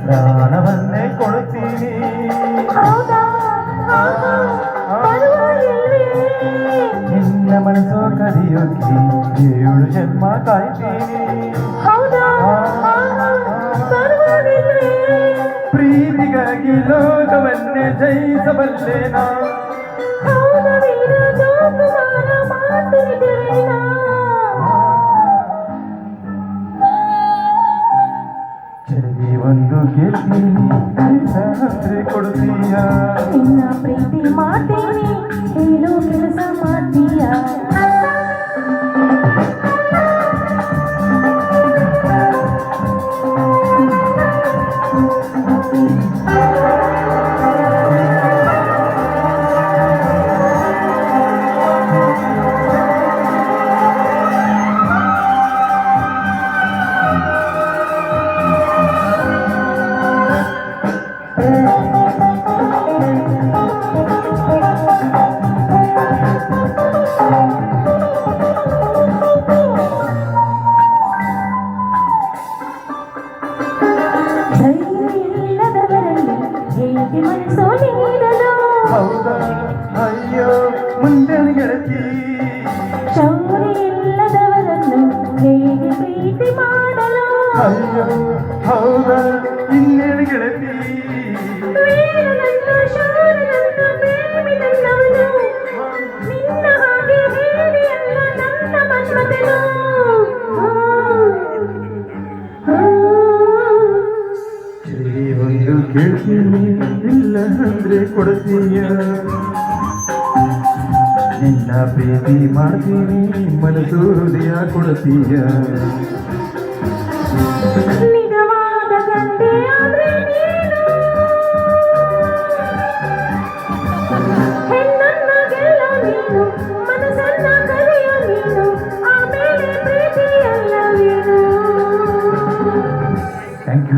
ಪ್ರಾಣವನ್ನೇ ಕೊಡುತ್ತೀನಿ. ಹೌದಾ ಪರವಾಗಿಲ್ವೇ? ನಿನ್ನ ಮನಸ್ಸು ಕದಿಯೋಕೆ 7 ಜನ್ಮ ಕಾಯ್ತೀನಿ. ಹೌದಾ ಪರವಾಗಿಲ್ವೇ? ಪ್ರೀತಿಗಾಗಿ ಲೋಕವನ್ನೇ ಜಯಿಸಬಲ್ಲೇನಾ? ಹೌದ ವೀರ ಜೋಕುಮಾರ ಮಾತು ನಿಜವೇನಾ? ಚೆಲುವೆ ಒಂದು ಕೇಳ್ತೀನಿ, ಅಂದ್ರೆ ಕೊಡ್ತೀಯ? ನಿನ್ನ ಪ್ರೀತಿ ಮಾಡ್ತೀನಿ, ಹೇಳೋ ಕೆಲಸ ಮಾಡ್ತೀಯ? ಧೈರ್ಯವಿಲ್ಲದವರಲ್ಲಿ ಹೇಗೆ ಮನಸ್ಸು ನೀಡಲು? ಹೌದಾ ಅಯ್ಯೋ ಮುಂದೆ ಗೆಳತಿ. ಶೌರ್ಯವಿಲ್ಲದವರನ್ನು ಹೇಗೆ ಪ್ರೀತಿ ಮಾಡಲು? ಅಯ್ಯೋ ಹೌದಾ ಇನ್ನೇನು ಗೆಳತಿ. ವೀರನನ್ನು ಶೂರನನ್ನು ಪ್ರೇಮಿ ನನ್ನವನು, ನಿನ್ನ ಹಾಗೆ ಹೇಳಿ ಅಲ್ಲ ನನ್ನ ಮನ್ಮಥನು. ಚೆಲುವೆ ಒಂದು ಕೇಳ್ತೀನಿ, ಇಲ್ಲ ಅಂದ್ರೆ ಕೊಡ್ತೀಯ? ನಿನ್ನ ಪ್ರೀತಿ ಮಾಡ್ತೀನಿ, ಮನಸ್ಸು ಹೃದಯ ಕೊಡ್ತೀಯ? ನಿಜವಾದ ಗಂಡೆ ಆದ್ರೆ ನೀನು, ಹೆಣ್ಣನ್ನ ಗೆಲ್ಲ ನೀನು,